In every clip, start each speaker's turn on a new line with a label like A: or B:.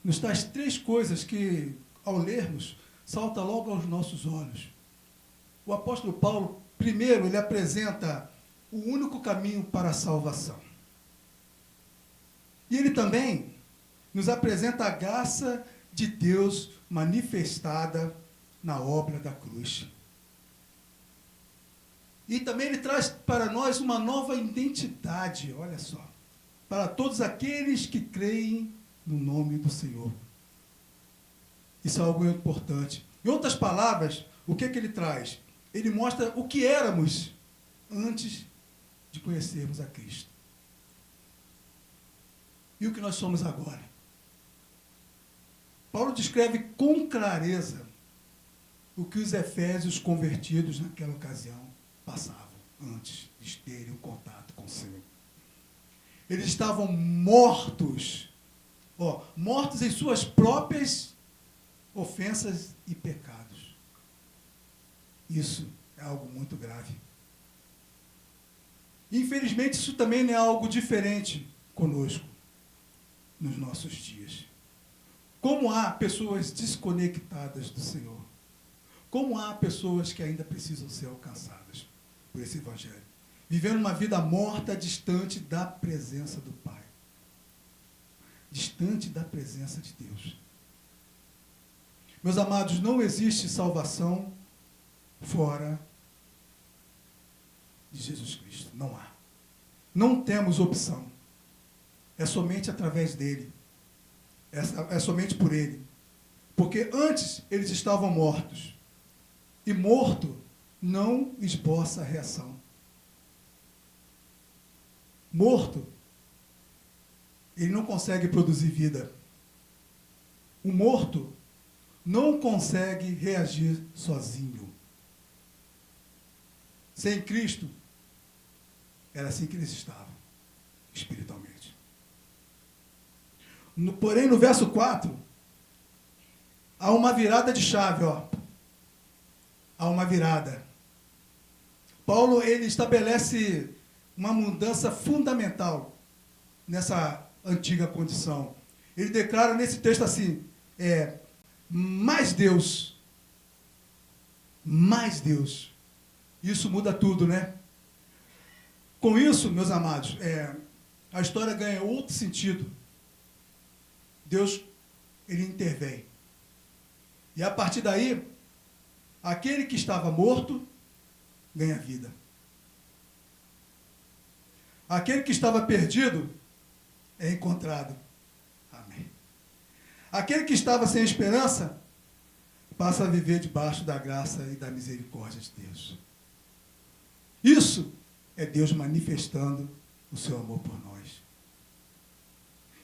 A: nos traz três coisas que, ao lermos, salta logo aos nossos olhos. O apóstolo Paulo, primeiro, ele apresenta o único caminho para a salvação. E ele também nos apresenta a graça de Deus manifestada na obra da cruz. E também ele traz para nós uma nova identidade, olha só, para todos aqueles que creem no nome do Senhor. Isso é algo importante. Em outras palavras, o que ele traz? Ele mostra o que éramos antes de conhecermos a Cristo. E o que nós somos agora. Paulo descreve com clareza o que os efésios convertidos naquela ocasião passavam antes de terem um contato com o Senhor. Eles estavam mortos, mortos em suas próprias ofensas e pecados. Isso é algo muito grave. Infelizmente, isso também não é algo diferente conosco nos nossos dias. Como há pessoas desconectadas do Senhor. Como há pessoas que ainda precisam ser alcançadas por esse Evangelho. Vivendo uma vida morta, distante da presença do Pai. Distante da presença de Deus. Meus amados, não existe salvação fora de Jesus Cristo. Não há. Não temos opção. É somente através dele. É somente por ele. Porque antes eles estavam mortos. E morto não esboça reação. Morto, ele não consegue produzir vida. O morto não consegue reagir sozinho. Sem Cristo, era assim que eles estavam, espiritualmente. Porém, no verso 4, há uma virada de chave, Há uma virada. Paulo, ele estabelece uma mudança fundamental nessa antiga condição. Ele declara nesse texto assim, mais Deus. Isso muda tudo, né? Com isso, meus amados, a história ganha outro sentido. Deus, ele intervém. E a partir daí, aquele que estava morto, ganha vida. Aquele que estava perdido, é encontrado. Amém. Aquele que estava sem esperança, passa a viver debaixo da graça e da misericórdia de Deus. Isso é Deus manifestando o seu amor por nós.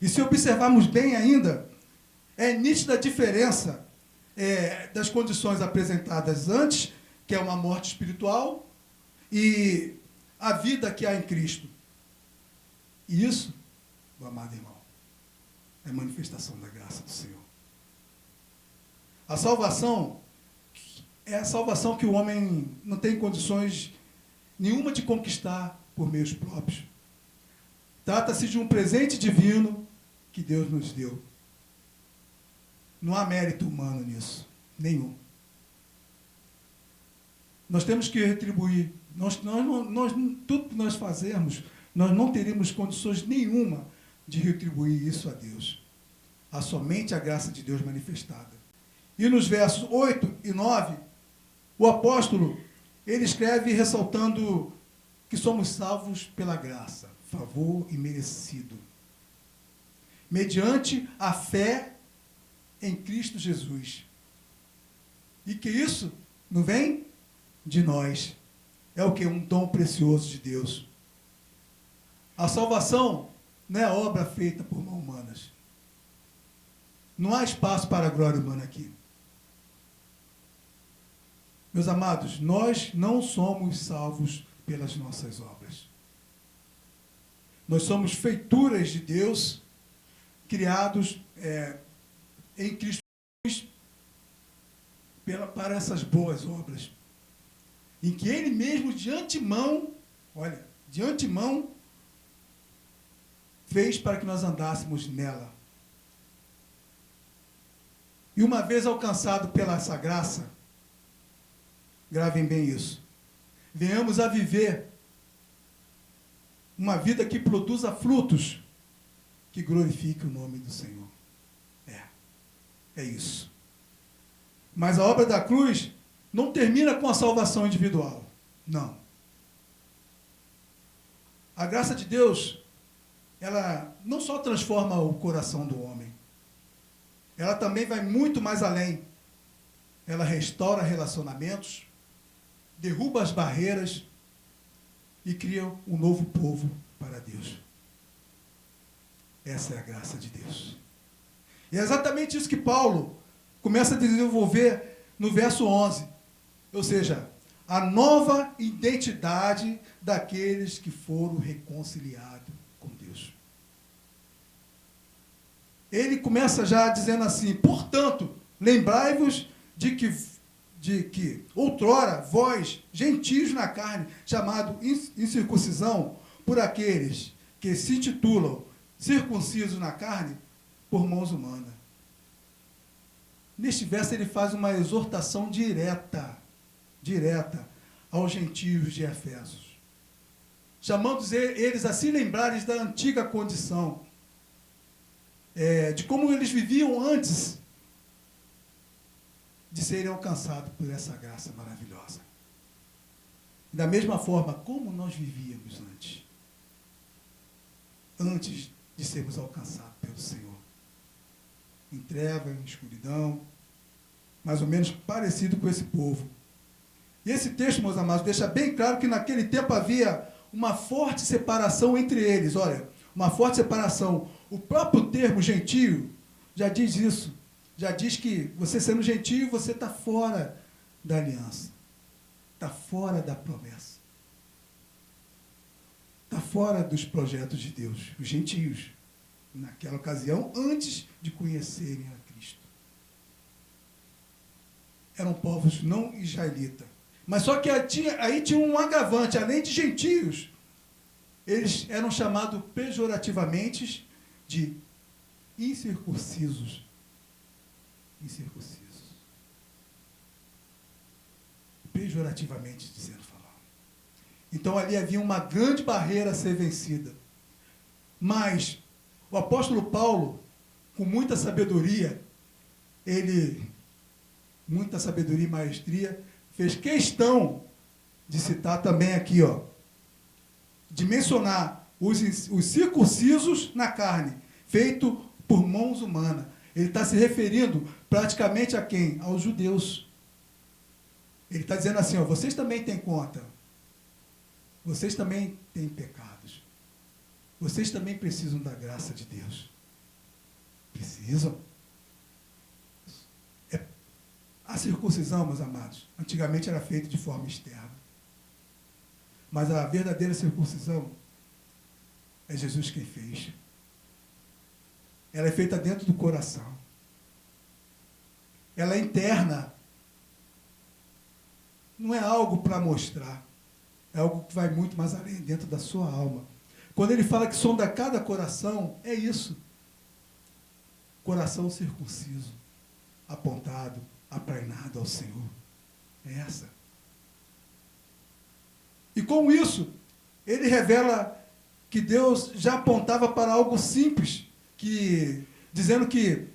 A: E se observarmos bem ainda, é nítida a diferença das condições apresentadas antes, que é uma morte espiritual, e a vida que há em Cristo. E isso, meu amado irmão, é manifestação da graça do Senhor. A salvação é a salvação que o homem não tem condições nenhuma de conquistar por meios próprios. Trata-se de um presente divino que Deus nos deu. Não há mérito humano nisso, nenhum. Nós temos que retribuir. Tudo que nós fazermos, nós não teremos condições nenhuma de retribuir isso a Deus. Há somente a graça de Deus manifestada. E nos versos 8 e 9, o apóstolo, ele escreve ressaltando que somos salvos pela graça, favor imerecido, mediante a fé em Cristo Jesus. E que isso não vem de nós. É o que? Um dom precioso de Deus. A salvação não é obra feita por mãos humanas. Não há espaço para a glória humana aqui. Meus amados, nós não somos salvos pelas nossas obras. Nós somos feituras de Deus, criados em Cristo para essas boas obras, em que Ele mesmo de antemão fez para que nós andássemos nela. E uma vez alcançado pela essa graça, gravem bem isso, venhamos a viver uma vida que produza frutos que glorifique o nome do Senhor. É isso. Mas a obra da cruz não termina com a salvação individual. Não. A graça de Deus, ela não só transforma o coração do homem, ela também vai muito mais além. Ela restaura relacionamentos, derruba as barreiras e cria um novo povo para Deus. Essa é a graça de Deus. E é exatamente isso que Paulo começa a desenvolver no verso 11. Ou seja, a nova identidade daqueles que foram reconciliados com Deus. Ele começa já dizendo assim: portanto, lembrai-vos de que outrora vós, gentios na carne, chamado incircuncisão, por aqueles que se titulam circuncisos na carne, por mãos humanas. Neste verso ele faz uma exortação direta aos gentios de Efésios, chamando eles a se lembrarem da antiga condição, de como eles viviam antes de serem alcançados por essa graça maravilhosa. Da mesma forma, como nós vivíamos antes de sermos alcançados pelo Senhor. Em treva, em escuridão, mais ou menos parecido com esse povo. E esse texto, meus amados, deixa bem claro que naquele tempo havia uma forte separação entre eles. Olha, uma forte separação. O próprio termo gentio já diz isso. Já diz que você sendo gentio, você está fora da aliança. Está fora da promessa. Está fora dos projetos de Deus. Os gentios, naquela ocasião, antes de conhecerem a Cristo. Eram povos não israelitas. Mas só que aí tinha um agravante. Além de gentios, eles eram chamados pejorativamente de incircuncisos. Incircuncisos. Pejorativamente dizendo, falando. Então ali havia uma grande barreira a ser vencida. Mas o apóstolo Paulo, com muita sabedoria e maestria, fez questão de citar também aqui, de mencionar os circuncisos na carne, feito por mãos humanas. Ele está se referindo praticamente a quem? Aos judeus. Ele está dizendo assim, vocês também têm conta. Vocês também têm pecados. Vocês também precisam da graça de Deus. Precisam. A circuncisão, meus amados, antigamente era feita de forma externa. Mas a verdadeira circuncisão é Jesus quem fez. Ela é feita dentro do coração. Ela é interna. Não é algo para mostrar. É algo que vai muito mais além, dentro da sua alma. Quando ele fala que sonda cada coração, é isso. Coração circunciso, apontado, aprainado ao Senhor. É essa. E com isso, ele revela que Deus já apontava para algo simples, dizendo que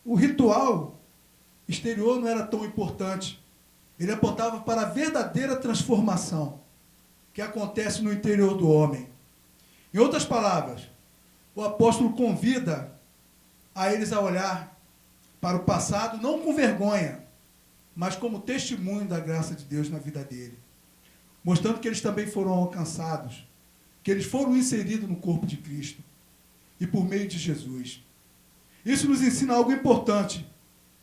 A: o ritual exterior não era tão importante. Ele apontava para a verdadeira transformação que acontece no interior do homem. Em outras palavras, o apóstolo convida a eles a olhar para o passado, não com vergonha, mas como testemunho da graça de Deus na vida dele, mostrando que eles também foram alcançados, que eles foram inseridos no corpo de Cristo e por meio de Jesus. Isso nos ensina algo importante.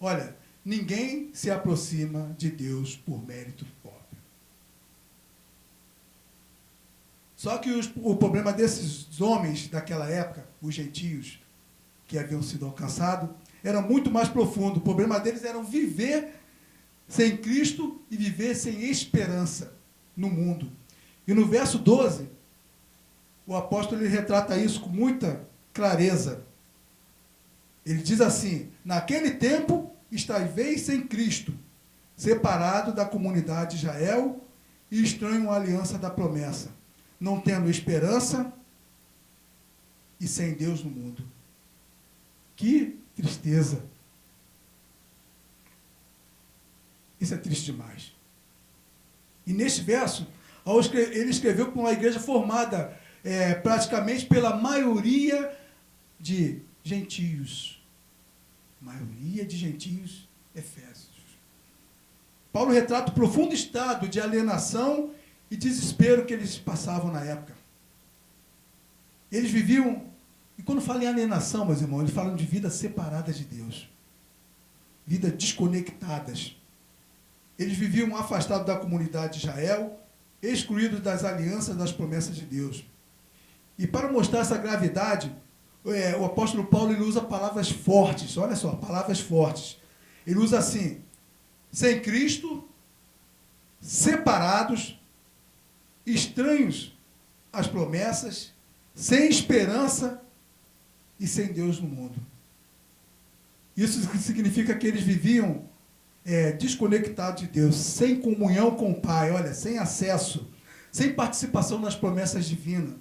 A: Olha, ninguém se aproxima de Deus por mérito próprio. Só que o problema desses homens daquela época, os gentios que haviam sido alcançados, era muito mais profundo. O problema deles era viver sem Cristo e viver sem esperança no mundo. E no verso 12, o apóstolo ele retrata isso com muita clareza. Ele diz assim: naquele tempo estáveis sem Cristo, separado da comunidade de Israel e estranho à aliança da promessa, não tendo esperança e sem Deus no mundo. Que tristeza! Isso é triste demais. E neste verso, ele escreveu para uma igreja formada praticamente pela maioria de gentios. Maioria de gentios, Efésios. Paulo retrata o profundo estado de alienação e desespero que eles passavam na época. Eles viviam, e quando fala em alienação, meus irmãos, eles falam de vidas separadas de Deus. Vidas desconectadas. Eles viviam afastados da comunidade de Israel, excluídos das alianças, das promessas de Deus. E para mostrar essa gravidade, o apóstolo Paulo ele usa palavras fortes. Olha só, palavras fortes. Ele usa assim: sem Cristo, separados, estranhos às promessas, sem esperança e sem Deus no mundo. Isso significa que eles viviam desconectados de Deus, sem comunhão com o Pai, olha, sem acesso, sem participação nas promessas divinas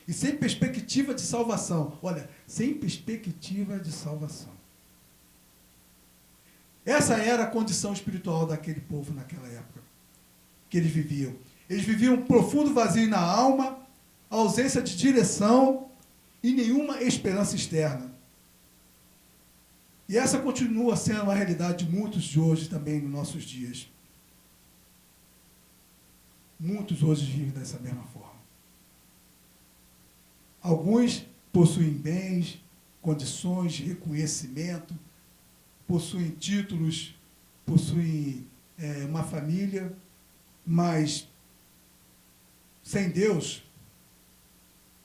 A: e sem perspectiva de salvação. Olha, sem perspectiva de salvação. Essa era a condição espiritual daquele povo naquela época que eles viviam. Eles viviam um profundo vazio na alma, ausência de direção e nenhuma esperança externa. E essa continua sendo a realidade de muitos de hoje também nos nossos dias. Muitos hoje vivem dessa mesma forma. Alguns possuem bens, condições de reconhecimento, possuem títulos, possuem uma família, mas sem Deus,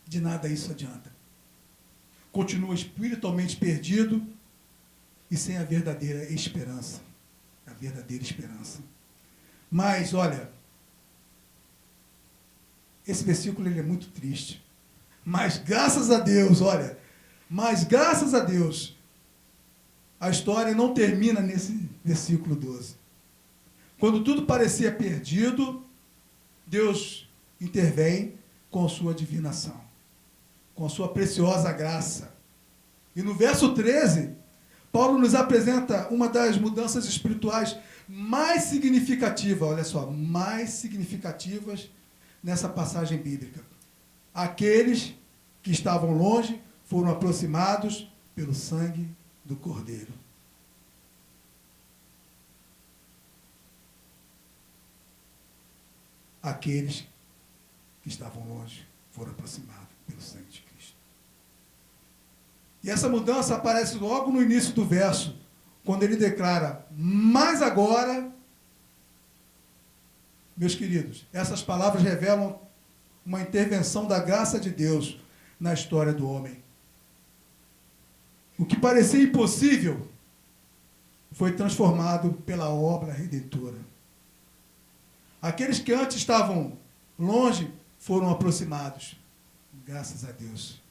A: de nada isso adianta. Continua espiritualmente perdido e sem a verdadeira esperança. A verdadeira esperança. Mas, olha, esse versículo ele é muito triste. Mas graças a Deus, olha, mas graças a Deus, a história não termina nesse versículo 12. Quando tudo parecia perdido, Deus intervém com sua divinação, com sua preciosa graça. E no verso 13, Paulo nos apresenta uma das mudanças espirituais mais significativas, olha só, mais significativas nessa passagem bíblica. Aqueles que estavam longe foram aproximados pelo sangue do Cordeiro. Aqueles que estavam longe foram aproximados pelo sangue de Cristo. E essa mudança aparece logo no início do verso, quando ele declara: mas agora, meus queridos, essas palavras revelam uma intervenção da graça de Deus na história do homem. O que parecia impossível foi transformado pela obra redentora. Aqueles que antes estavam longe foram aproximados, graças a Deus.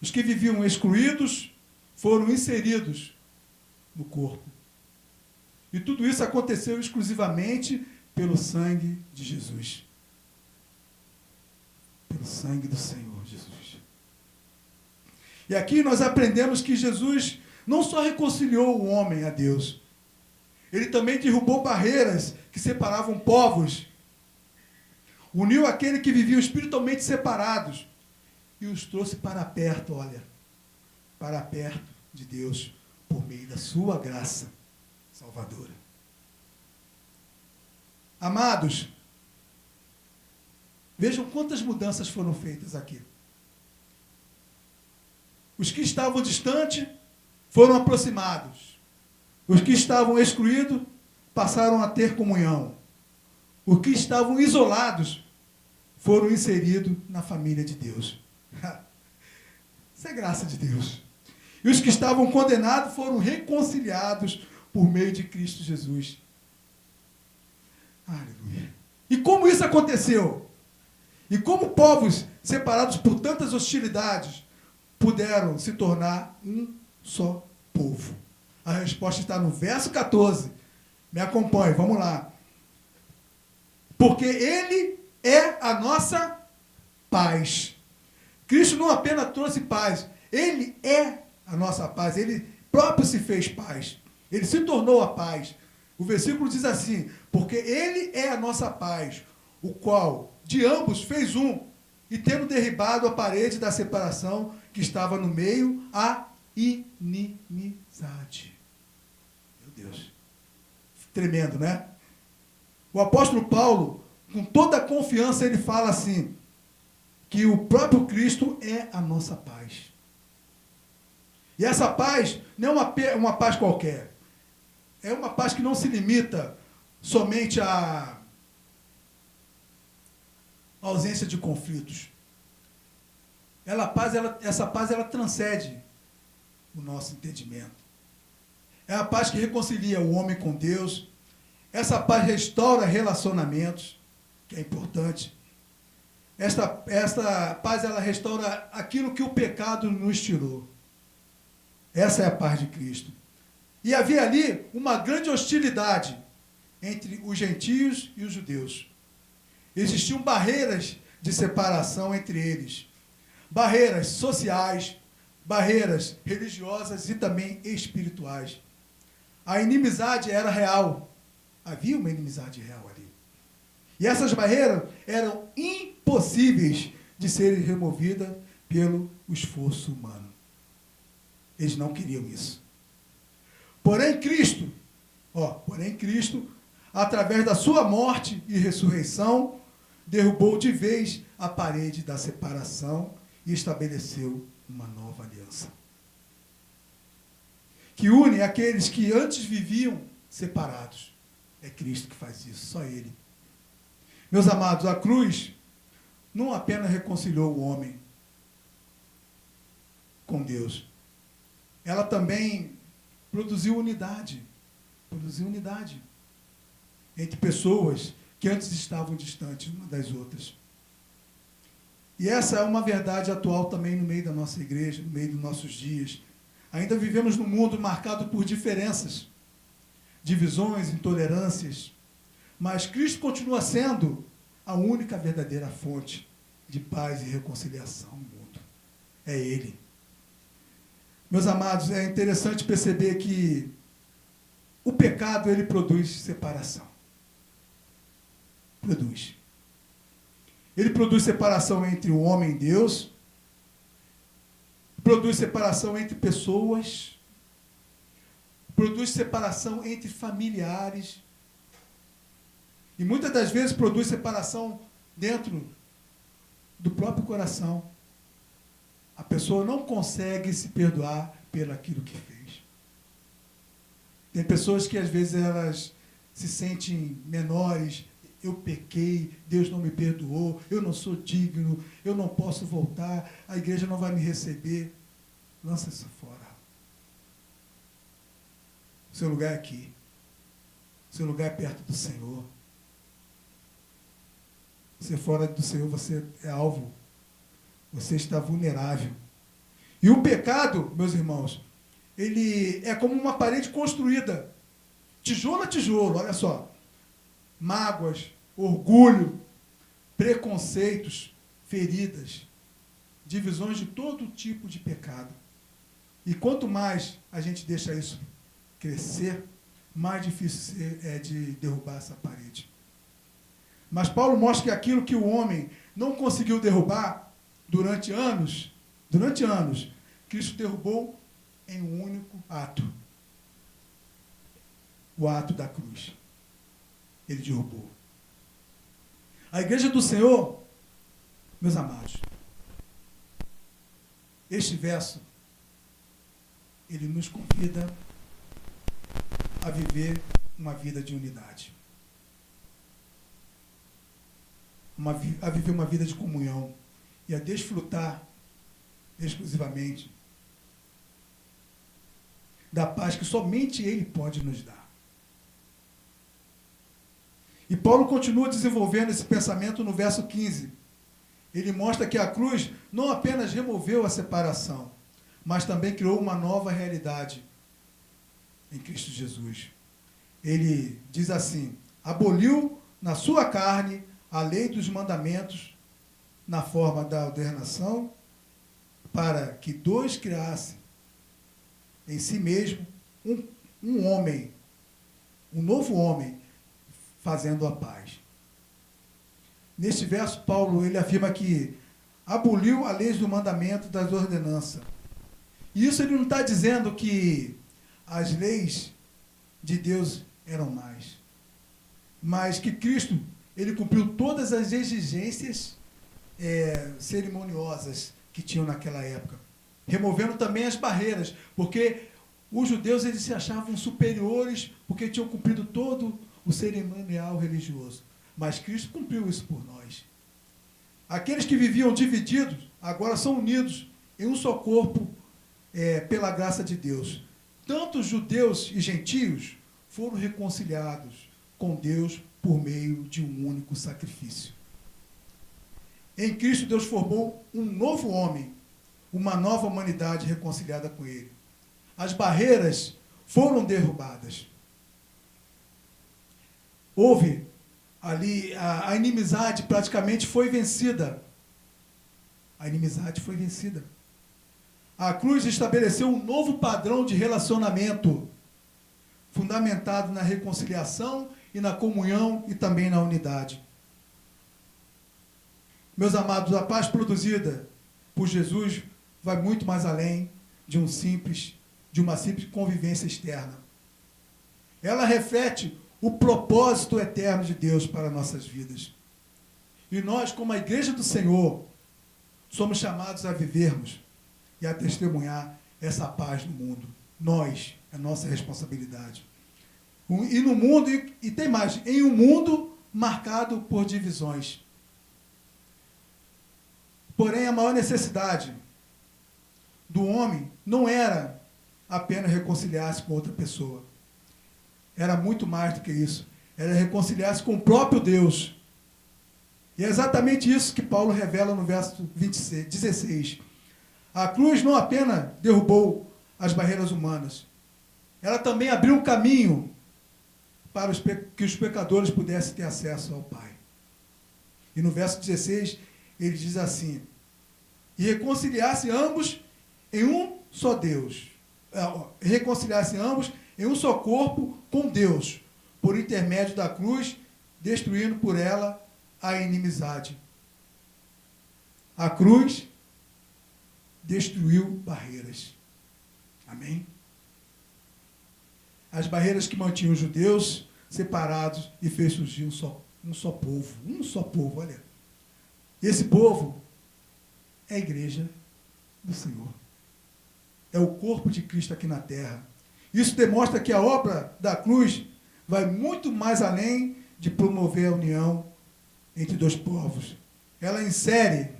A: Os que viviam excluídos foram inseridos no corpo. E tudo isso aconteceu exclusivamente pelo sangue de Jesus. Pelo sangue do Senhor Jesus. E aqui nós aprendemos que Jesus não só reconciliou o homem a Deus, ele também derrubou barreiras que separavam povos, uniu aquele que viviam espiritualmente separados e os trouxe para perto, olha, para perto de Deus, por meio da sua graça salvadora. Amados, vejam quantas mudanças foram feitas aqui. Os que estavam distantes foram aproximados. Os que estavam excluídos passaram a ter comunhão. Os que estavam isolados foram inseridos na família de Deus. Isso é graça de Deus. E os que estavam condenados foram reconciliados por meio de Cristo Jesus. Aleluia. E como isso aconteceu? E como povos separados por tantas hostilidades puderam se tornar um só povo? A resposta está no verso 14. Me acompanhe, vamos lá. Porque ele é a nossa paz. Cristo não apenas trouxe paz, ele é a nossa paz, ele próprio se fez paz. Ele se tornou a paz. O versículo diz assim: porque ele é a nossa paz, o qual de ambos fez um, e tendo derribado a parede da separação que estava no meio, a inimizade. Meu Deus. Tremendo, né? O apóstolo Paulo, com toda a confiança, ele fala assim, que o próprio Cristo é a nossa paz. E essa paz não é uma paz qualquer. É uma paz que não se limita somente à ausência de conflitos. Essa paz transcende o nosso entendimento. É a paz que reconcilia o homem com Deus. Essa paz restaura relacionamentos, que é importante. Esta paz, ela restaura aquilo que o pecado nos tirou. Essa é a paz de Cristo. E havia ali uma grande hostilidade entre os gentios e os judeus. Existiam barreiras de separação entre eles. Barreiras sociais, barreiras religiosas e também espirituais. A inimizade era real. Havia uma inimizade real ali. E essas barreiras eram impossíveis de serem removidas pelo esforço humano. Eles não queriam isso. Porém, Cristo, através da sua morte e ressurreição, derrubou de vez a parede da separação e estabeleceu uma nova aliança. Que une aqueles que antes viviam separados. É Cristo que faz isso, só Ele. Meus amados, a cruz não apenas reconciliou o homem com Deus, ela também produziu unidade entre pessoas que antes estavam distantes umas das outras. E essa é uma verdade atual também no meio da nossa igreja, no meio dos nossos dias. Ainda vivemos num mundo marcado por diferenças, divisões, intolerâncias, mas Cristo continua sendo a única verdadeira fonte de paz e reconciliação no mundo. É Ele. Meus amados, é interessante perceber que o pecado, ele produz separação. Produz. Ele produz separação entre o homem e Deus, produz separação entre pessoas, produz separação entre familiares, e muitas das vezes produz separação dentro do próprio coração. A pessoa não consegue se perdoar pelo aquilo que fez. Tem pessoas que às vezes elas se sentem menores. Eu pequei, Deus não me perdoou, eu não sou digno, eu não posso voltar, a igreja não vai me receber. Lança isso fora. O seu lugar é aqui. O seu lugar é perto do Senhor. Você fora do Senhor, você é alvo. Você está vulnerável. E o pecado, meus irmãos, ele é como uma parede construída. Tijolo a tijolo, olha só. Mágoas, orgulho, preconceitos, feridas, divisões de todo tipo de pecado. E quanto mais a gente deixa isso crescer, mais difícil é de derrubar essa parede. Mas Paulo mostra que aquilo que o homem não conseguiu derrubar durante anos, Cristo derrubou em um único ato. O ato da cruz. Ele derrubou. A igreja do Senhor, meus amados, este verso, ele nos convida a viver uma vida de unidade. A viver uma vida de comunhão e a desfrutar exclusivamente da paz que somente Ele pode nos dar. E Paulo continua desenvolvendo esse pensamento no verso 15. Ele mostra que a cruz não apenas removeu a separação, mas também criou uma nova realidade, em Cristo Jesus. Ele diz assim: aboliu na sua carne a lei dos mandamentos na forma da ordenação, para que dois criassem em si mesmo um homem, um novo homem, fazendo a paz. Neste verso, Paulo ele afirma que aboliu a lei do mandamento das ordenanças. E isso ele não está dizendo que as leis de Deus eram mais, mas que Cristo ele cumpriu todas as exigências cerimoniosas que tinham naquela época, removendo também as barreiras, porque os judeus eles se achavam superiores porque tinham cumprido todo o cerimonial religioso. Mas Cristo cumpriu isso por nós. Aqueles que viviam divididos, agora são unidos em um só corpo pela graça de Deus. Tanto judeus e gentios foram reconciliados com Deus por meio de um único sacrifício. Em Cristo, Deus formou um novo homem, uma nova humanidade reconciliada com Ele. As barreiras foram derrubadas. Houve ali, a inimizade praticamente foi vencida. A inimizade foi vencida. A cruz estabeleceu um novo padrão de relacionamento, fundamentado na reconciliação e na comunhão e também na unidade. Meus amados, a paz produzida por Jesus vai muito mais além de uma simples convivência externa. Ela reflete o propósito eterno de Deus para nossas vidas. E nós, como a Igreja do Senhor, somos chamados a vivermos e a testemunhar essa paz no mundo. Nós, é nossa responsabilidade. E no mundo, e tem mais, em um mundo marcado por divisões. Porém, a maior necessidade do homem não era apenas reconciliar-se com outra pessoa. Era muito mais do que isso. Era reconciliar-se com o próprio Deus. E é exatamente isso que Paulo revela no verso 16. A cruz não apenas derrubou as barreiras humanas, ela também abriu um caminho para que os pecadores pudessem ter acesso ao Pai. E no verso 16, ele diz assim: e reconciliasse ambos em um só Deus. Reconciliasse ambos em um só corpo com Deus, por intermédio da cruz, destruindo por ela a inimizade. A cruz destruiu barreiras. Amém? As barreiras que mantinham os judeus separados e fez surgir um só povo. Um só povo, olha. Esse povo é a igreja do Senhor. É o corpo de Cristo aqui na terra. Isso demonstra que a obra da cruz vai muito mais além de promover a união entre dois povos. Ela insere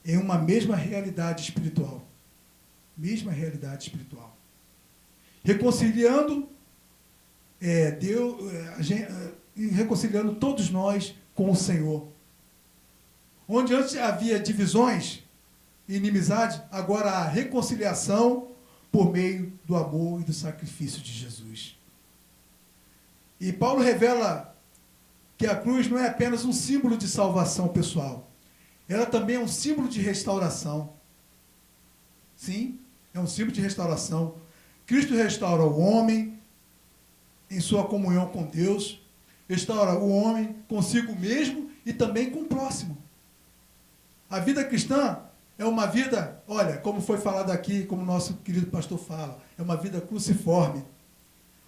A: em uma mesma realidade espiritual. Mesma realidade espiritual. Reconciliando reconciliando todos nós com o Senhor. Onde antes havia divisões e inimizade, agora há reconciliação por meio do amor e do sacrifício de Jesus. E Paulo revela que a cruz não é apenas um símbolo de salvação pessoal. Ela também é um símbolo de restauração. Sim, é um símbolo de restauração. Cristo restaura o homem em sua comunhão com Deus, restaura o homem consigo mesmo e também com o próximo. A vida cristã é uma vida, olha, como foi falado aqui, como o nosso querido pastor fala, é uma vida cruciforme.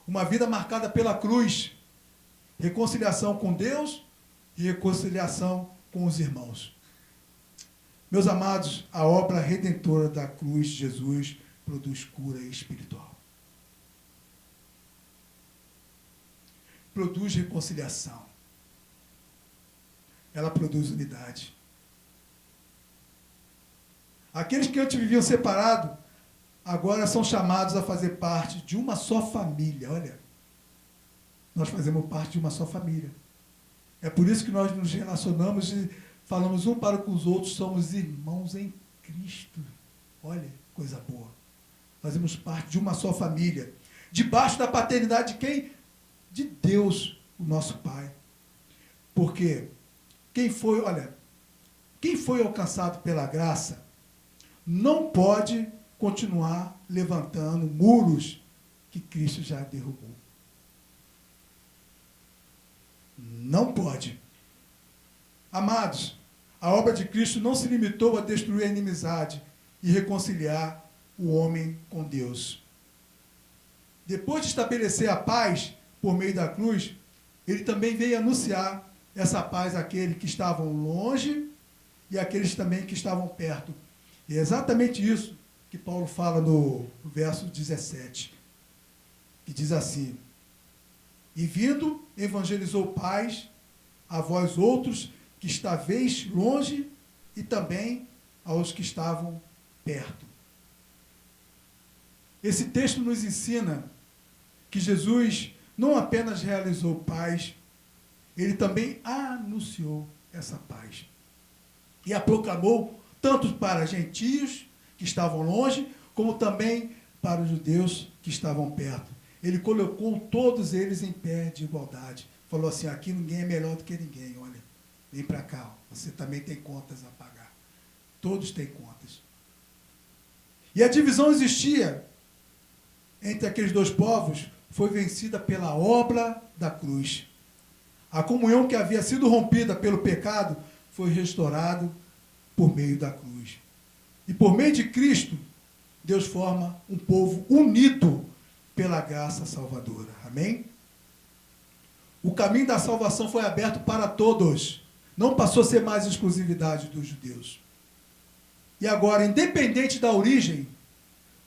A: Uma vida marcada pela cruz. Reconciliação com Deus e reconciliação com os irmãos. Meus amados, a obra redentora da cruz de Jesus produz cura espiritual. Produz reconciliação. Ela produz unidade. Aqueles que antes viviam separados, agora são chamados a fazer parte de uma só família. Olha, nós fazemos parte de uma só família. É por isso que nós nos relacionamos e falamos um para com os outros, somos irmãos em Cristo. Olha, coisa boa. fazemos parte de uma só família, debaixo da paternidade de quem? De Deus, o nosso Pai. Porque quem foi alcançado pela graça não pode continuar levantando muros que Cristo já derrubou. Não pode. Amados, a obra de Cristo não se limitou a destruir a inimizade e reconciliar o homem com Deus. Depois de estabelecer a paz por meio da cruz, ele também veio anunciar essa paz àqueles que estavam longe e àqueles também que estavam perto. E é exatamente isso que Paulo fala no verso 17, que diz assim: e vindo, evangelizou paz a vós outros que estáveis longe e também aos que estavam perto. Esse texto nos ensina que Jesus não apenas realizou paz, ele também anunciou essa paz. E a proclamou tanto para gentios que estavam longe, como também para os judeus que estavam perto. Ele colocou todos eles em pé de igualdade. Falou assim: aqui ninguém é melhor do que ninguém, olha, vem para cá, ó, você também tem contas a pagar. Todos têm contas. E a divisão existia entre aqueles dois povos, foi vencida pela obra da cruz. A comunhão que havia sido rompida pelo pecado foi restaurada por meio da cruz. E por meio de Cristo, Deus forma um povo unido pela graça salvadora. Amém? O caminho da salvação foi aberto para todos. Não passou a ser mais exclusividade dos judeus. E agora, independente da origem,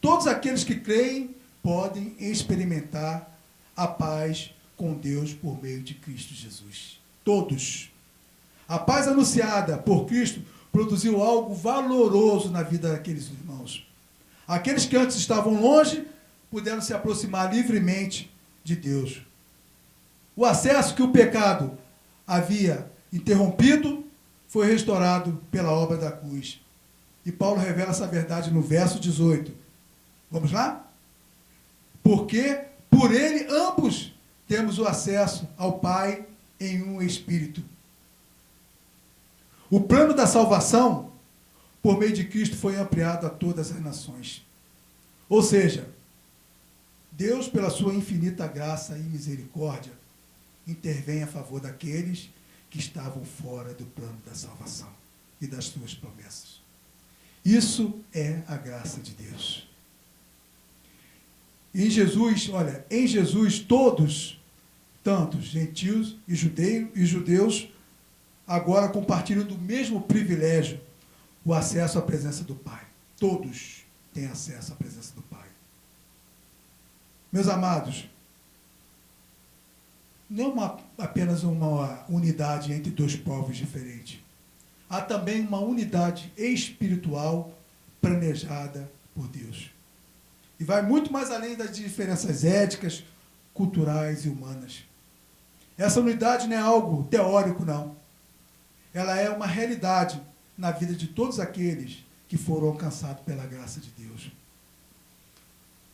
A: todos aqueles que creem podem experimentar a paz com Deus por meio de Cristo Jesus. Todos. A paz anunciada por Cristo produziu algo valoroso na vida daqueles irmãos. Aqueles que antes estavam longe puderam se aproximar livremente de Deus. O acesso que o pecado havia interrompido foi restaurado pela obra da cruz. E Paulo revela essa verdade no verso 18. Vamos lá? Porque por ele ambos temos o acesso ao Pai em um Espírito. O plano da salvação, por meio de Cristo, foi ampliado a todas as nações. Ou seja, Deus, pela sua infinita graça e misericórdia, intervém a favor daqueles que estavam fora do plano da salvação e das suas promessas. Isso é a graça de Deus. Em Jesus todos, tanto gentios e judeus, agora compartilham do mesmo privilégio, o acesso à presença do Pai. Todos têm acesso à presença do Pai. Meus amados, não é apenas uma unidade entre dois povos diferentes. Há também uma unidade espiritual planejada por Deus. E vai muito mais além das diferenças éticas, culturais e humanas. Essa unidade não é algo teórico, não. Ela é uma realidade na vida de todos aqueles que foram alcançados pela graça de Deus.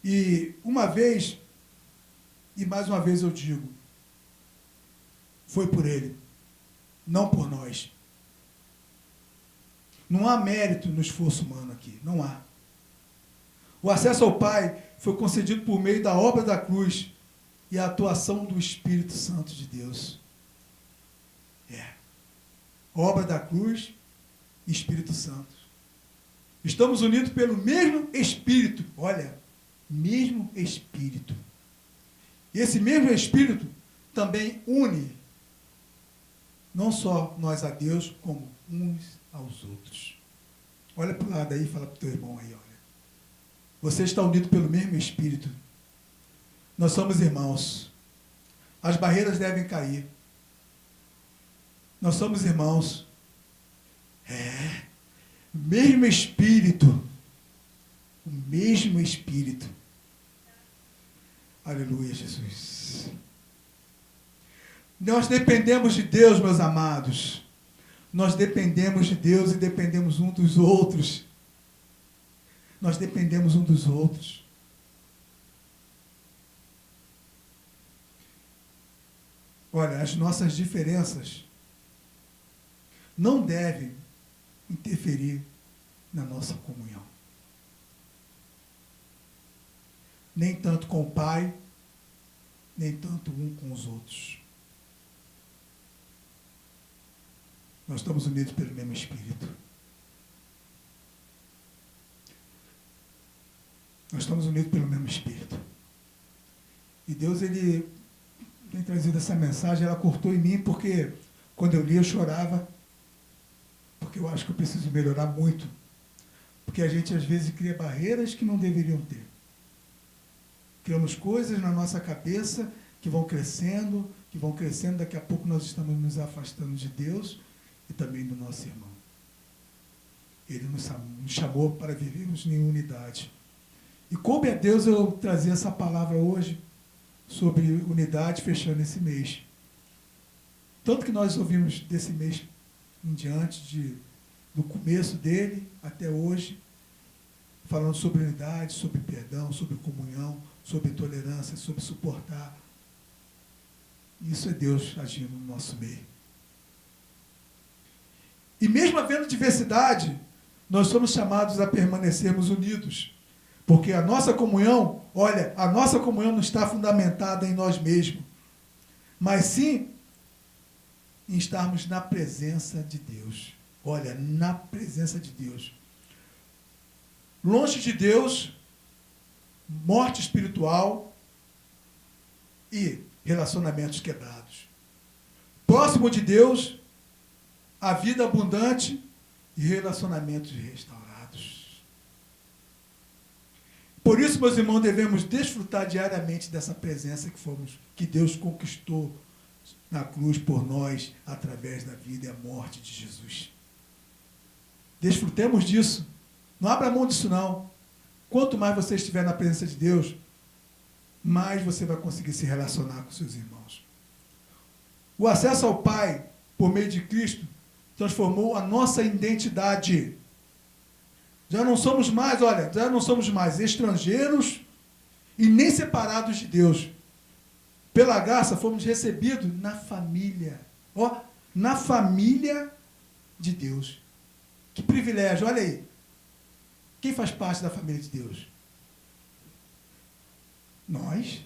A: E uma vez, e mais uma vez eu digo, foi por Ele, não por nós. Não há mérito no esforço humano aqui, não há. O acesso ao Pai foi concedido por meio da obra da cruz e a atuação do Espírito Santo de Deus. Obra da cruz e Espírito Santo. Estamos unidos pelo mesmo Espírito. Olha, mesmo Espírito. E esse mesmo Espírito também une não só nós a Deus, como uns aos outros. Olha para o lado aí e fala para o teu irmão aí, olha. Você está unido pelo mesmo Espírito. Nós somos irmãos. As barreiras devem cair. Nós somos irmãos. Mesmo Espírito. O mesmo Espírito. Aleluia, Jesus. Nós dependemos de Deus, meus amados. Nós dependemos de Deus e dependemos um dos outros. Nós dependemos um dos outros. Olha, as nossas diferenças não devem interferir na nossa comunhão. Nem tanto com o Pai, nem tanto um com os outros. Nós estamos unidos pelo mesmo Espírito. Nós estamos unidos pelo mesmo Espírito. E Deus, Ele tem trazido essa mensagem, ela cortou em mim, porque quando eu li eu chorava, porque eu acho que eu preciso melhorar muito. Porque a gente às vezes cria barreiras que não deveriam ter. Criamos coisas na nossa cabeça que vão crescendo, daqui a pouco nós estamos nos afastando de Deus e também do nosso irmão. Ele nos chamou para vivermos em unidade. E coube a Deus eu trazer essa palavra hoje sobre unidade, fechando esse mês. Tanto que nós ouvimos desse mês em diante, do começo dele até hoje, falando sobre unidade, sobre perdão, sobre comunhão, sobre tolerância, sobre suportar. Isso é Deus agindo no nosso meio. E mesmo havendo diversidade, nós somos chamados a permanecermos unidos. Porque a nossa comunhão, olha, a nossa comunhão não está fundamentada em nós mesmos, mas sim em estarmos na presença de Deus. Olha, na presença de Deus. Longe de Deus, morte espiritual e relacionamentos quebrados. Próximo de Deus, a vida abundante e relacionamentos restaurados. Por isso, meus irmãos, devemos desfrutar diariamente dessa presença que Deus conquistou na cruz por nós, através da vida e a morte de Jesus. Desfrutemos disso. Não abra mão disso, não. Quanto mais você estiver na presença de Deus, mais você vai conseguir se relacionar com seus irmãos. O acesso ao Pai, por meio de Cristo, transformou a nossa identidade. Já não somos mais estrangeiros e nem separados de Deus. Pela graça, fomos recebidos na família. Na família de Deus. Que privilégio, olha aí. Quem faz parte da família de Deus? Nós.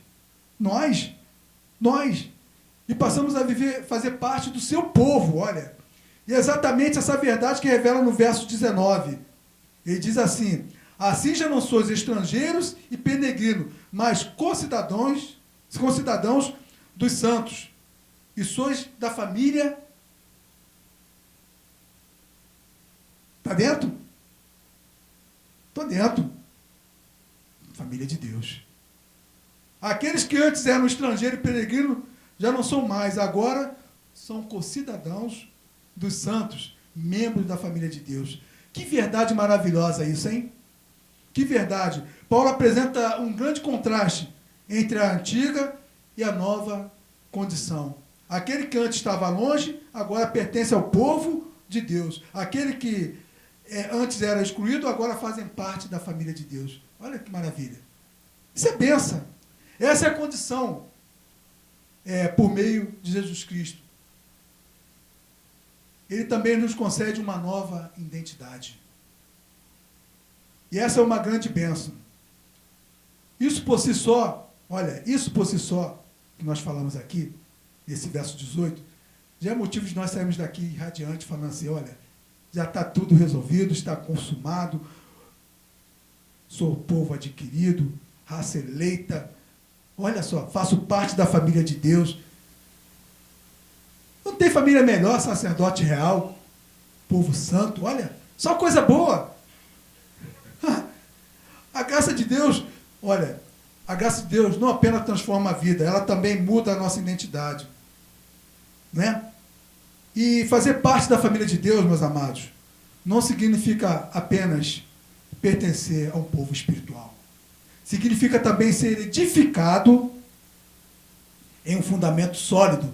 A: E passamos a fazer parte do seu povo, olha. E é exatamente essa verdade que revela no verso 19. Ele diz assim: assim já não sois estrangeiros e peregrinos, mas concidadãos dos santos, e sois da família. Está dentro? Estou dentro. Família de Deus. Aqueles que antes eram estrangeiros e peregrinos já não são mais, agora são concidadãos dos santos, membros da família de Deus. Que verdade maravilhosa isso, hein? Que verdade. Paulo apresenta um grande contraste entre a antiga e a nova condição. Aquele que antes estava longe, agora pertence ao povo de Deus. Aquele que antes era excluído, agora fazem parte da família de Deus. Olha que maravilha. Isso é bênção. Essa é a condição por meio de Jesus Cristo. Ele também nos concede uma nova identidade. E essa é uma grande bênção. Isso por si só, que nós falamos aqui, nesse verso 18, já é motivo de nós sairmos daqui radiante, falando assim, olha, já está tudo resolvido, está consumado, sou povo adquirido, raça eleita, olha só, faço parte da família de Deus. Não tem família melhor, sacerdote real, povo santo, olha, só coisa boa. A graça de Deus, olha, a graça de Deus não apenas transforma a vida, ela também muda a nossa identidade. Né? E fazer parte da família de Deus, meus amados, não significa apenas pertencer a um povo espiritual. Significa também ser edificado em um fundamento sólido,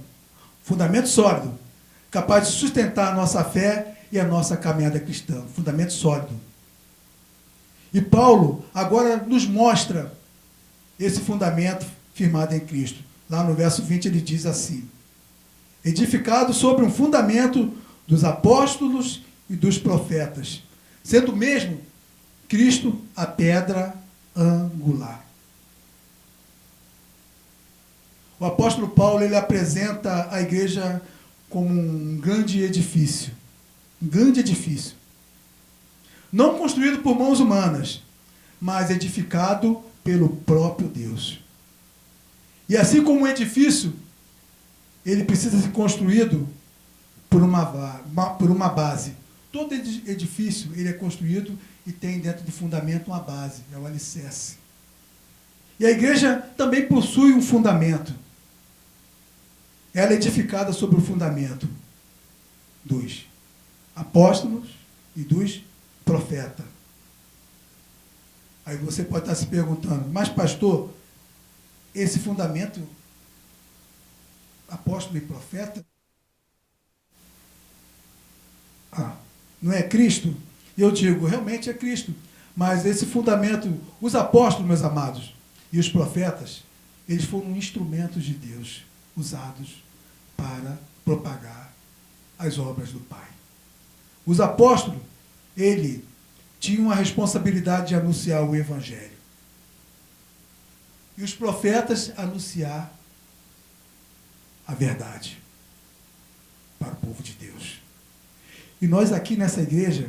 A: capaz de sustentar a nossa fé e a nossa caminhada cristã, fundamento sólido. E Paulo agora nos mostra esse fundamento firmado em Cristo. Lá no verso 20 ele diz assim, edificado sobre um fundamento dos apóstolos e dos profetas, sendo mesmo Cristo a pedra angular. O apóstolo Paulo, ele apresenta a igreja como um grande edifício. Um grande edifício. Não construído por mãos humanas, mas edificado pelo próprio Deus. E assim como um edifício, ele precisa ser construído por uma base. Todo edifício, ele é construído e tem dentro do fundamento uma base, é o alicerce. E a igreja também possui um fundamento. Ela é edificada sobre o fundamento dos apóstolos e dos profetas. Aí você pode estar se perguntando, mas pastor, esse fundamento, apóstolo e profeta, não é Cristo? Eu digo, realmente é Cristo. Mas esse fundamento, os apóstolos, meus amados, e os profetas, eles foram instrumentos de Deus, usados para propagar as obras do Pai. Os apóstolos, ele tinham a responsabilidade de anunciar o Evangelho. E os profetas, anunciar a verdade para o povo de Deus. E nós aqui nessa igreja,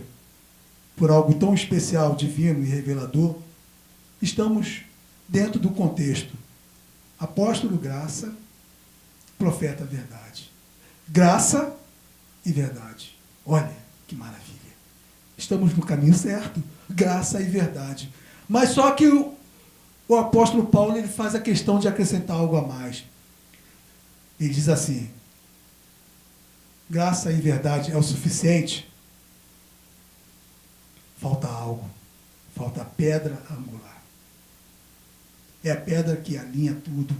A: por algo tão especial, divino e revelador, estamos dentro do contexto. Apóstolo, graça, profeta, verdade. Graça e verdade. Olha que maravilha. Estamos no caminho certo. Graça e verdade. Mas só que o apóstolo Paulo, ele faz a questão de acrescentar algo a mais. Ele diz assim, graça e verdade é o suficiente? Falta algo. Falta a pedra angular. É a pedra que alinha tudo.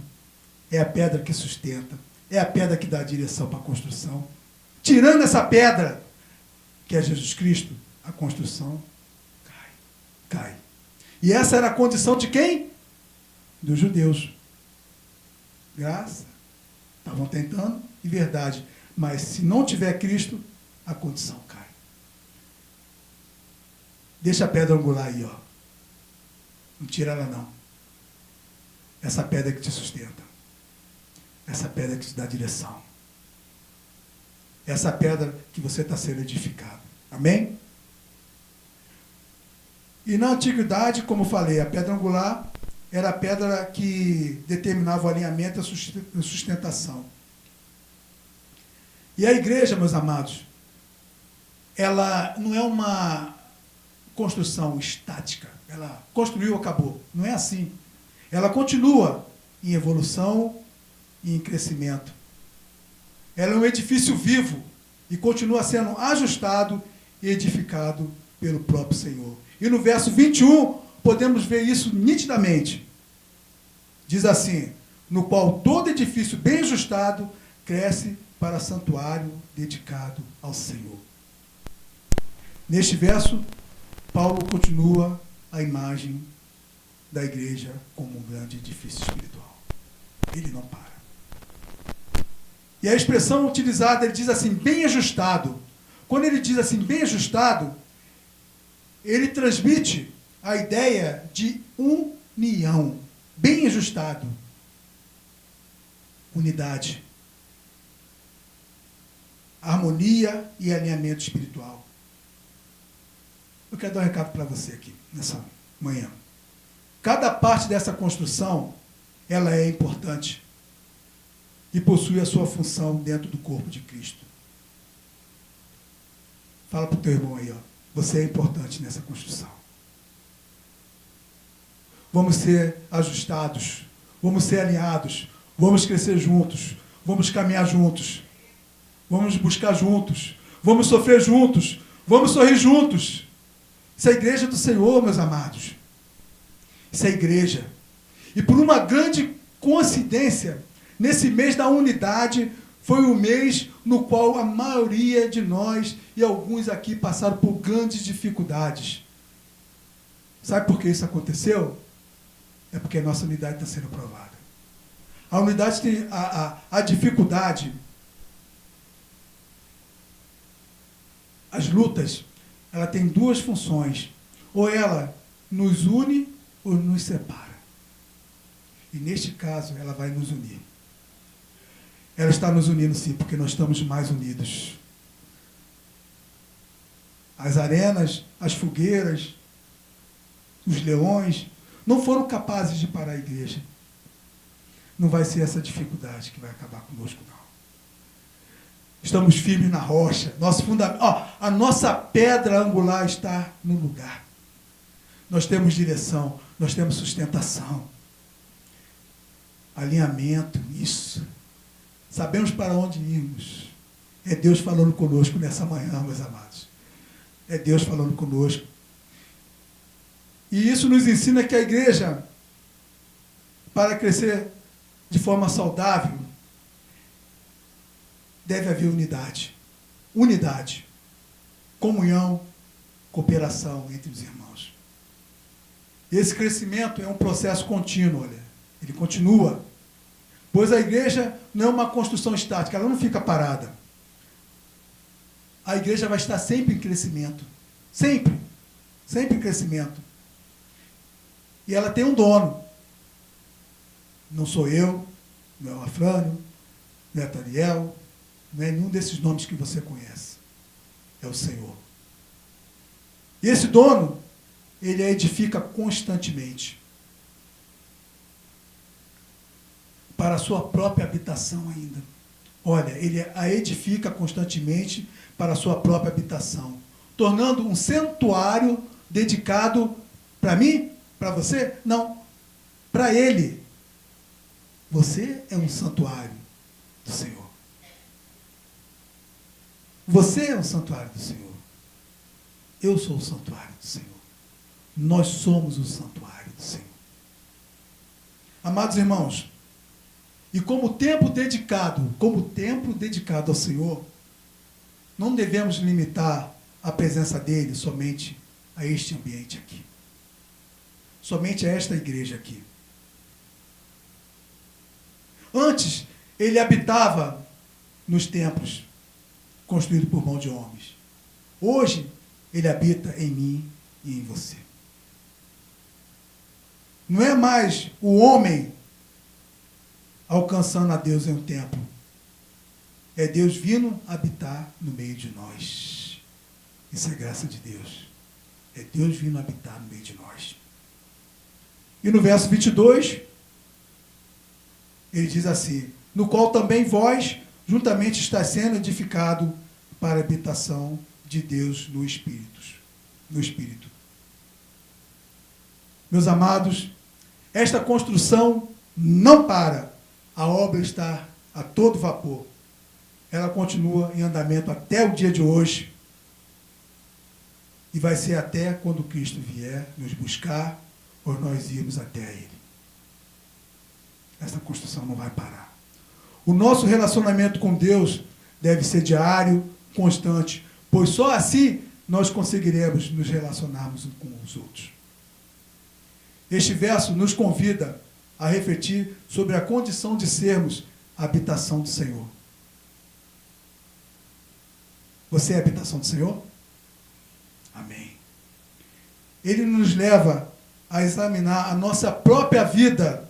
A: É a pedra que sustenta. É a pedra que dá a direção para a construção. Tirando essa pedra, que é Jesus Cristo, a construção cai. E essa era a condição de quem? Dos judeus. Graça. Estavam tentando, e verdade. Mas se não tiver Cristo, a condição cai. Deixa a pedra angular aí, ó. Não tira ela, não. Essa pedra que te sustenta. Essa pedra que te dá direção. Essa pedra que você está sendo edificado. Amém? E na antiguidade, como falei, a pedra angular era a pedra que determinava o alinhamento e a sustentação. E a igreja, meus amados, ela não é uma construção estática. Ela construiu, acabou. Não é assim. Ela continua em evolução e em crescimento. Ela é um edifício vivo e continua sendo ajustado e edificado pelo próprio Senhor. E no verso 21, podemos ver isso nitidamente. Diz assim, no qual todo edifício bem ajustado cresce para santuário dedicado ao Senhor. Neste verso, Paulo continua a imagem da igreja como um grande edifício espiritual. Ele não para. E a expressão utilizada, ele diz assim, bem ajustado. Quando ele diz assim, bem ajustado, ele transmite a ideia de união. Bem ajustado. Unidade. Harmonia e alinhamento espiritual. Eu quero dar um recado para você aqui, nessa manhã. Cada parte dessa construção, ela é importante e possui a sua função dentro do corpo de Cristo. Fala para o teu irmão aí, ó. Você é importante nessa construção. Vamos ser ajustados, vamos ser alinhados, vamos crescer juntos, vamos caminhar juntos, vamos buscar juntos, vamos sofrer juntos, vamos sorrir juntos. Isso é a igreja do Senhor, meus amados. Isso é a igreja. E por uma grande coincidência, nesse mês da unidade, foi o mês no qual a maioria de nós e alguns aqui passaram por grandes dificuldades. Sabe por que isso aconteceu? É porque a nossa unidade está sendo provada. A unidade tem a dificuldade, as lutas, ela tem duas funções. Ou ela nos une ou nos separa. E neste caso, ela vai nos unir. Ela está nos unindo, sim, porque nós estamos mais unidos. As arenas, as fogueiras, os leões, não foram capazes de parar a igreja. Não vai ser essa dificuldade que vai acabar conosco, não. Estamos firmes na rocha. Nosso fundamento, a nossa pedra angular está no lugar. Nós temos direção, nós temos sustentação. Alinhamento, isso. Sabemos para onde irmos. É Deus falando conosco nessa manhã, meus amados. É Deus falando conosco. E isso nos ensina que a igreja, para crescer de forma saudável, deve haver unidade. Unidade. Comunhão, cooperação entre os irmãos. Esse crescimento é um processo contínuo, olha. Ele continua. Pois a igreja não é uma construção estática, ela não fica parada. A igreja vai estar sempre em crescimento. Sempre. Sempre em crescimento. E ela tem um dono. Não sou eu, não é o Afrânio, não é Tariel, não é nenhum desses nomes que você conhece. É o Senhor. E esse dono, ele a edifica constantemente. Para a sua própria habitação ainda. Olha, ele a edifica constantemente para a sua própria habitação, tornando um santuário dedicado para mim, para você? Não, para ele. Você é um santuário do Senhor. Você é um santuário do Senhor. Eu sou o santuário do Senhor. Nós somos o santuário do Senhor. Amados irmãos, e como tempo dedicado ao Senhor, não devemos limitar a presença dele somente a este ambiente aqui. Somente a esta igreja aqui. Antes, ele habitava nos templos construídos por mão de homens. Hoje, ele habita em mim e em você. Não é mais o homem alcançando a Deus em um templo. É Deus vindo habitar no meio de nós. Isso é graça de Deus. É Deus vindo habitar no meio de nós. E no verso 22, ele diz assim: no qual também vós juntamente está sendo edificado para a habitação de Deus no Espírito. No Espírito. Meus amados, esta construção não para. A obra está a todo vapor. Ela continua em andamento até o dia de hoje. E vai ser até quando Cristo vier nos buscar, ou nós irmos até Ele. Essa construção não vai parar. O nosso relacionamento com Deus deve ser diário, constante, pois só assim nós conseguiremos nos relacionarmos com os outros. Este verso nos convida a refletir sobre a condição de sermos a habitação do Senhor. Você é a habitação do Senhor? Amém. Ele nos leva a examinar a nossa própria vida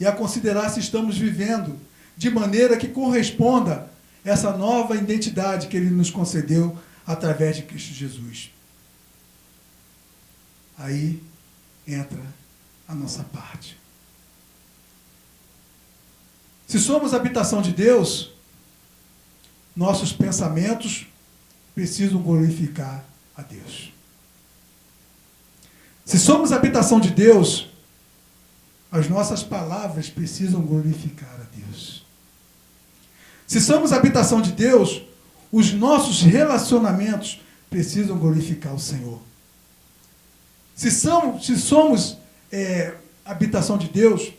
A: e a considerar se estamos vivendo de maneira que corresponda a essa nova identidade que Ele nos concedeu através de Cristo Jesus. Aí entra a nossa parte. Se somos a habitação de Deus, nossos pensamentos precisam glorificar a Deus. Se somos a habitação de Deus, as nossas palavras precisam glorificar a Deus. Se somos a habitação de Deus, os nossos relacionamentos precisam glorificar o Senhor. Se somos habitação de Deus,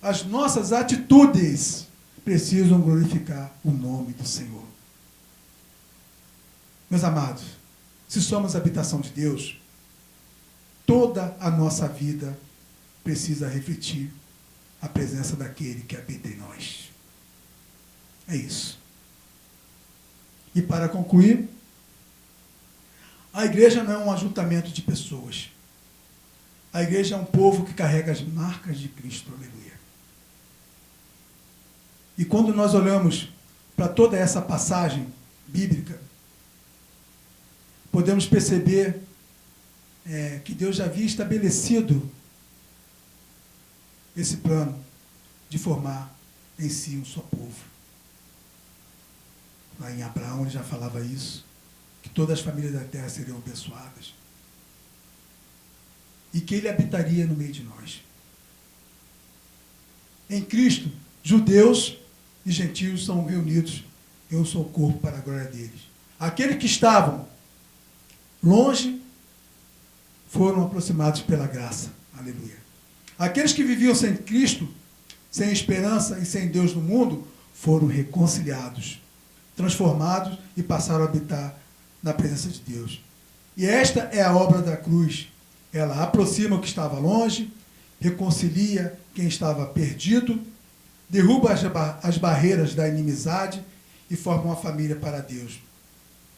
A: as nossas atitudes precisam glorificar o nome do Senhor. Meus amados, se somos a habitação de Deus, toda a nossa vida precisa refletir a presença daquele que habita em nós. É isso. E para concluir, A igreja não é um ajuntamento de pessoas. A igreja é um povo que carrega as marcas de Cristo. Aleluia. E quando nós olhamos para toda essa passagem bíblica, podemos perceber que Deus já havia estabelecido esse plano de formar em si um só povo. Lá em Abraão ele já falava isso, que todas as famílias da terra seriam abençoadas e que ele habitaria no meio de nós. Em Cristo, judeus e gentios são reunidos em um só corpo para a glória deles. Aqueles que estavam longe foram aproximados pela graça. Aleluia. Aqueles que viviam sem Cristo, sem esperança e sem Deus no mundo, foram reconciliados, transformados e passaram a habitar na presença de Deus. E esta é a obra da cruz. Ela aproxima o que estava longe, reconcilia quem estava perdido, derruba as barreiras da inimizade e forma uma família para Deus.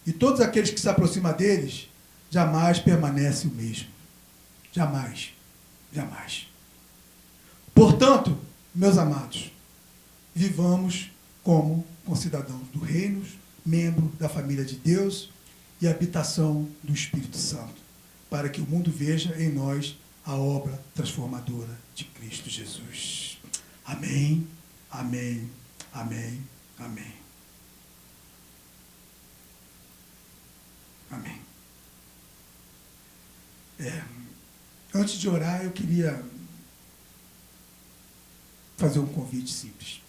A: E todos aqueles que se aproximam deles jamais permanecem o mesmo. Jamais. Jamais. Portanto, meus amados, vivamos como concidadãos do reino, membro da família de Deus e habitação do Espírito Santo, para que o mundo veja em nós a obra transformadora de Cristo Jesus. Amém, amém, amém, amém. Amém. Antes de orar, eu queria fazer um convite simples.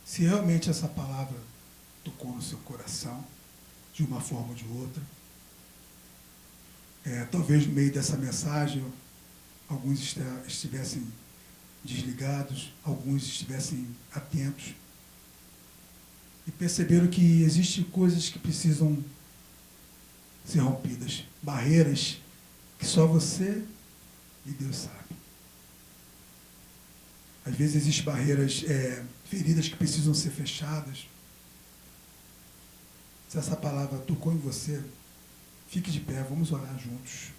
A: Se realmente essa palavra tocou no seu coração, de uma forma ou de outra, talvez no meio dessa mensagem, alguns estivessem desligados, alguns estivessem atentos, e perceberam que existem coisas que precisam ser rompidas, barreiras que só você e Deus sabe. Às vezes existem barreiras, feridas que precisam ser fechadas. Se essa palavra tocou em você, fique de pé, vamos orar juntos.